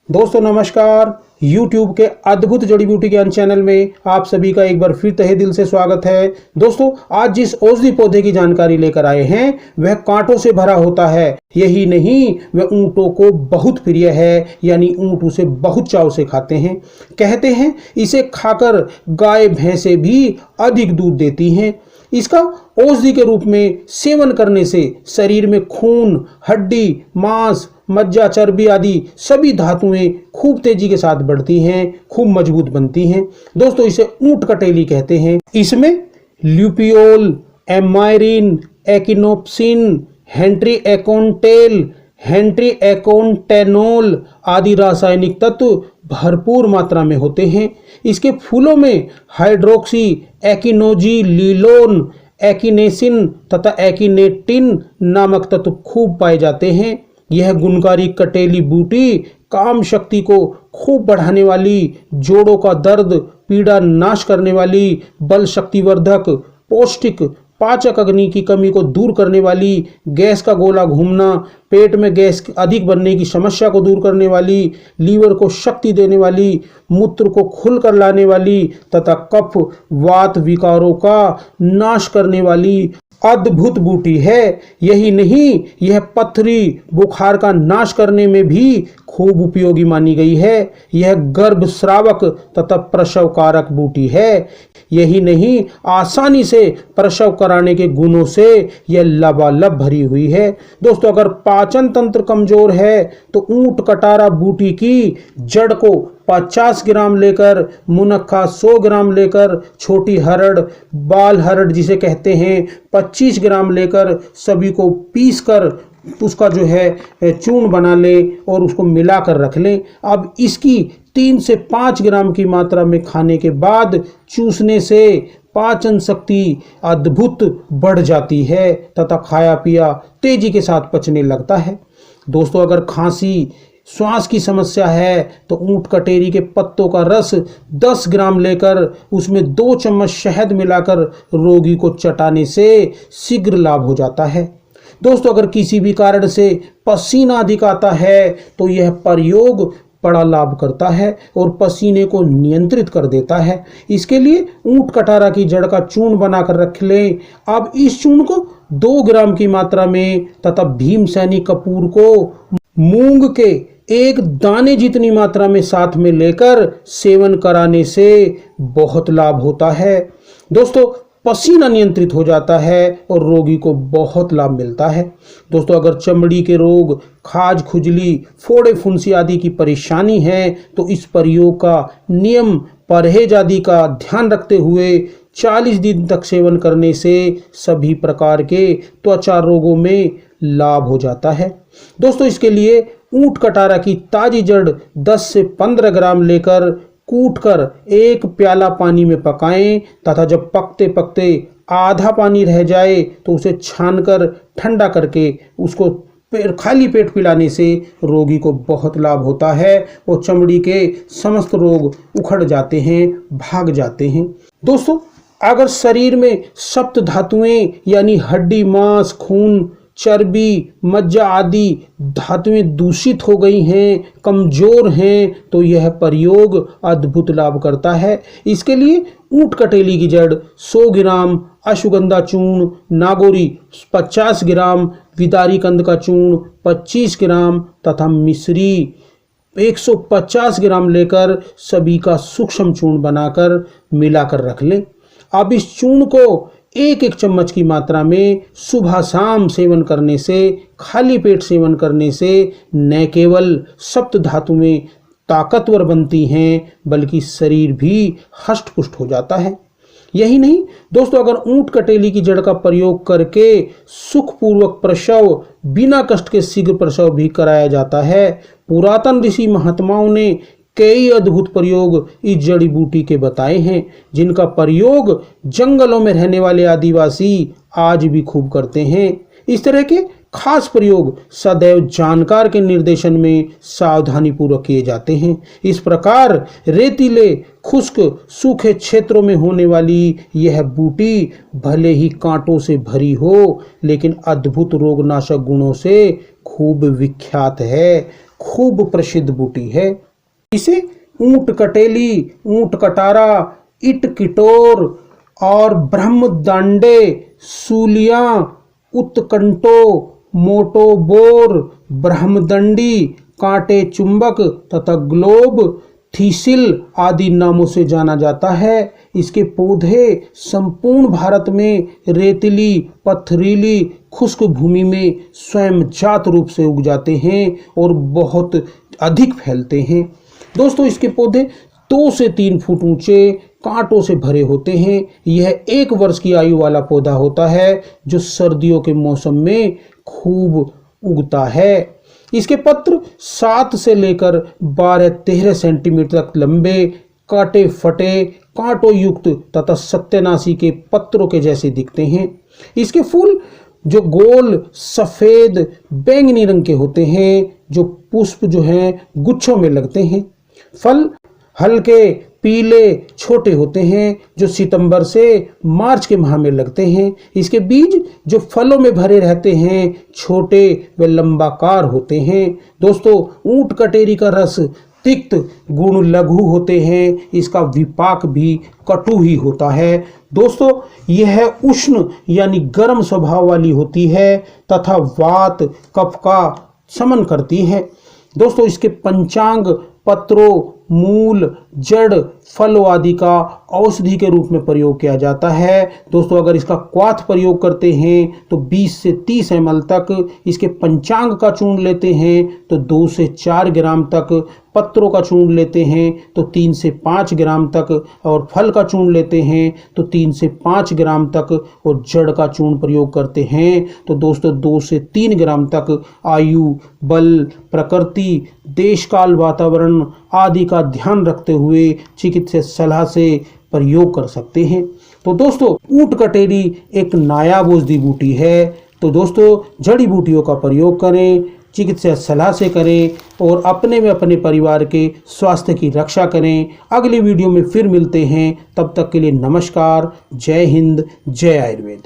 दोस्तों नमस्कार। YouTube के अद्भुत जड़ी बूटी ज्ञान चैनल में आप सभी का एक बार फिर तहे दिल से स्वागत है। दोस्तों आज जिस औषधि पौधे की जानकारी लेकर आए हैं वह कांटों से भरा होता है। यही नहीं, वह ऊंटों को बहुत प्रिय है, यानी ऊंट उसे बहुत चाव से खाते हैं। कहते हैं इसे खाकर गाय भैंसे भी अधिक दूध देती हैं। इसका औषधि के रूप में सेवन करने से शरीर में खून, हड्डी, मांस, मज्जा, चर्बी आदि सभी धातुएं खूब तेजी के साथ बढ़ती हैं, खूब मजबूत बनती हैं। दोस्तों इसे ऊंट कटेली कहते हैं। इसमें ल्यूपियोल, एमाइरिन, एकिनोप्सिन, हेंट्रीएकोनटेल, हेंट्रीएकोनटेनोल आदि रासायनिक तत्व भरपूर मात्रा में होते हैं। इसके फूलों में हाइड्रोक्सी एकिनोजिलिलोन, एकिनेसिन तथा एकिनेटिन नामक तत्व खूब पाए जाते हैं। यह गुणकारी कटेली बूटी काम शक्ति को खूब बढ़ाने वाली, जोड़ों का दर्द, पीड़ा नाश करने वाली, बल शक्तिवर्धक, पौष्टिक, पाचक अग्नि की कमी को दूर करने वाली, गैस का गोला घूमना, पेट में गैस अधिक बनने की समस्या को दूर करने वाली, लीवर को शक्ति देने वाली, मूत्र को खुलकर लाने वाली तथा कफ वात विकारों का नाश करने वाली अद्भुत बूटी है। यही नहीं, यह पथरी, बुखार का नाश करने में भी खूब उपयोगी मानी गई है। यह गर्भस्रावक तथा प्रसव कारक बूटी है। यही नहीं, आसानी से प्रसव कराने के गुणों से यह लबालब भरी हुई है। दोस्तों अगर पाचन तंत्र कमजोर है तो ऊंट कटारा बूटी की जड़ को 50 ग्राम लेकर, मुनक्खा 100 ग्राम लेकर, छोटी हरड़, बाल हरड़ जिसे कहते हैं 25 ग्राम लेकर सभी को पीस कर उसका जो है चूर्ण बना लें और उसको मिलाकर रख लें। अब इसकी 3 से 5 ग्राम की मात्रा में खाने के बाद चूसने से पाचन शक्ति अद्भुत बढ़ जाती है तथा खाया पिया तेजी के साथ पचने लगता है। दोस्तों अगर खांसी, श्वास की समस्या है तो ऊंट कटेरी के पत्तों का रस 10 ग्राम लेकर उसमें 2 चम्मच शहद मिलाकर रोगी को चटाने से शीघ्र लाभ हो जाता है। दोस्तों अगर किसी भी कारण से पसीना अधिक आता है तो यह प्रयोग बड़ा लाभ करता है और पसीने को नियंत्रित कर देता है। इसके लिए ऊंट कटारा की जड़ का चूर्ण बनाकर रख लें। अब इस चूर्ण को 2 ग्राम की मात्रा में तथा भीमसेनी कपूर को मूंग के 1 दाने जितनी मात्रा में साथ में लेकर सेवन कराने से बहुत लाभ होता है। दोस्तों पसीना नियंत्रित हो जाता है और रोगी को बहुत लाभ मिलता है। दोस्तों अगर चमड़ी के रोग, खाज, खुजली, फोड़े फुंसी आदि की परेशानी है तो इस प्रयोग का नियम, परहेज आदि का ध्यान रखते हुए 40 दिन तक सेवन करने से सभी प्रकार के त्वचा रोगों में लाभ हो जाता है। दोस्तों इसके लिए ऊंट कटारा की ताजी जड़ 10 से 15 ग्राम लेकर कूटकर 1 प्याला पानी में पकाएं तथा जब पकते पकते आधा पानी रह जाए तो उसे छानकर ठंडा करके उसको खाली पेट पिलाने से रोगी को बहुत लाभ होता है और चमड़ी के समस्त रोग उखड़ जाते हैं, भाग जाते हैं। दोस्तों अगर शरीर में सप्त धातुएं यानी हड्डी, मांस, खून, चर्बी, मज्जा आदि धातुएं दूषित हो गई हैं, कमजोर हैं तो यह प्रयोग अद्भुत लाभ करता है। इसके लिए ऊंट कटेली की जड़ 100 ग्राम, अश्वगंधा चूर्ण, नागोरी 50 ग्राम, विदारी कंद का चूर्ण 25 ग्राम तथा मिश्री 150 ग्राम लेकर सभी का सूक्ष्म चूर्ण बनाकर मिलाकर रख लें। अब इस चूर्ण को 1-1 चम्मच की मात्रा में सुबह शाम सेवन करने से, खाली पेट सेवन करने से न केवल सप्त धातुएं ताकतवर बनती हैं बल्कि शरीर भी हष्ट पुष्ट हो जाता है। यही नहीं दोस्तों, अगर ऊंट कटेली की जड़ का प्रयोग करके सुखपूर्वक प्रसव, बिना कष्ट के शीघ्र प्रसव भी कराया जाता है। पुरातन ऋषि महात्माओं ने कई अद्भुत प्रयोग इस जड़ी बूटी के बताए हैं जिनका प्रयोग जंगलों में रहने वाले आदिवासी आज भी खूब करते हैं। इस तरह के खास प्रयोग सदैव जानकार के निर्देशन में सावधानी पूर्वक किए जाते हैं। इस प्रकार रेतीले, खुश्क, सूखे क्षेत्रों में होने वाली यह बूटी भले ही कांटों से भरी हो लेकिन अद्भुत रोगनाशक गुणों से खूब विख्यात है, खूब प्रसिद्ध बूटी है। इसे ऊंट कटेली, ऊंट कटारा, इट किटोर और ब्रह्मदांडे, सूलियां, उत्कंटो, मोटो बोर, ब्रह्मदंडी, कांटे चुंबक तथा ग्लोब, थीसिल आदि नामों से जाना जाता है। इसके पौधे संपूर्ण भारत में रेतीली, पथरीली, खुश्क भूमि में स्वयंजात रूप से उग जाते हैं और बहुत अधिक फैलते हैं। दोस्तों, इसके पौधे 2 से 3 फुट ऊंचे, कांटों से भरे होते हैं। यह 1 वर्ष की आयु वाला पौधा होता है जो सर्दियों के मौसम में खूब उगता है। इसके पत्र 7 से लेकर 12-13 सेंटीमीटर तक लंबे, काटे फटे, कांटों युक्त तथा सत्यानाशी के पत्रों के जैसे दिखते हैं। इसके फूल जो गोल, सफेद, बैंगनी रंग के होते हैं, जो पुष्प जो हैं गुच्छों में लगते हैं। फल हल्के पीले छोटे होते हैं जो सितंबर से मार्च के माह में लगते हैं। इसके बीज जो फलों में भरे रहते हैं छोटे व लंबाकार होते हैं। दोस्तों, ऊंट कटेरी का रस तिक्त गुण लघु होते हैं। इसका विपाक भी कटु ही होता है। दोस्तों, यह उष्ण यानी गर्म स्वभाव वाली होती है तथा वात कफ का शमन करती है। दोस्तों, इसके पंचांग, पत्रों, मूल, जड़, फलों आदि का औषधि के रूप में प्रयोग किया जाता है। दोस्तों, अगर इसका क्वाथ प्रयोग करते हैं तो 20 से 30 ml तक, इसके पंचांग का चूर्ण लेते हैं तो 2 से 4 ग्राम तक, पत्रों का चूर्ण लेते हैं तो 3 से 5 ग्राम तक, और फल का चूर्ण लेते हैं तो 3 से 5 ग्राम तक, और जड़ का चूर्ण प्रयोग करते हैं तो दोस्तों 2 से 3 ग्राम तक। आयु, बल, प्रकृति, देश काल, वातावरण आदि का ध्यान रखते हुए चिकित्सक सलाह से प्रयोग कर सकते हैं। तो दोस्तों, ऊंट कटेरी एक नायाब औषधि बूटी है। तो दोस्तों, जड़ी बूटियों का प्रयोग करें, चिकित्सक सलाह से करें और अपने में अपने परिवार के स्वास्थ्य की रक्षा करें। अगली वीडियो में फिर मिलते हैं। तब तक के लिए नमस्कार। जय हिंद, जय आयुर्वेद।